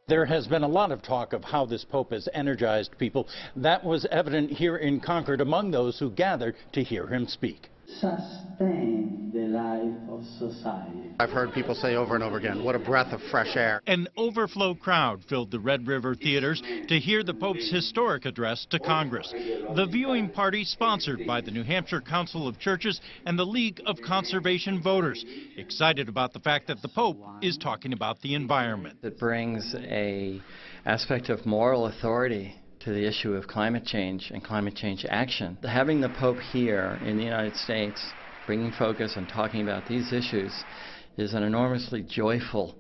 There has been a lot of talk of how this Pope has energized people. That was evident here in Concord among those who gathered to hear him speak. Sustain the life of society. I've heard people say over and over again, what a breath of fresh air. An overflow crowd filled the Red River theaters to hear the Pope's historic address to Congress. The viewing party sponsored by the New Hampshire Council of Churches and the League of Conservation Voters, excited about the fact that the Pope is talking about the environment. It brings an aspect of moral authority to the issue of climate change and climate change action. Having the Pope here in the United States, bringing focus and talking about these issues, is an enormously joyful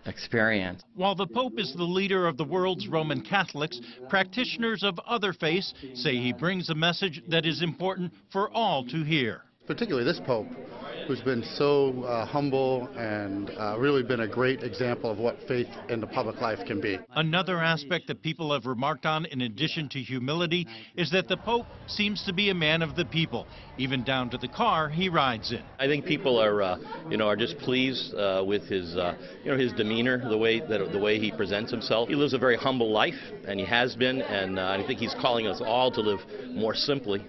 experience. While the Pope is the leader of the world's Roman Catholics, practitioners of other faiths say he brings a message that is important for all to hear. Particularly this Pope, who's been so humble and really been a great example of what faith in the public life can be. Another aspect that people have remarked on, in addition to humility, is that the Pope seems to be a man of the people, even down to the car he rides in. I think people are just pleased with his his demeanor, the way he presents himself. He lives a very humble life, and he has been, and I think he's calling us all to live more simply,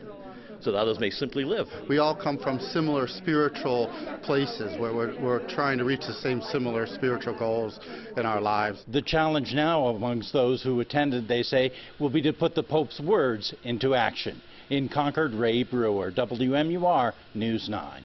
so that others may simply live. We all come from similar spiritual places where we're trying to reach the same similar spiritual goals in our lives. The challenge now amongst those who attended, they say, will be to put the Pope's words into action. In Concord, Ray Brewer, WMUR News 9.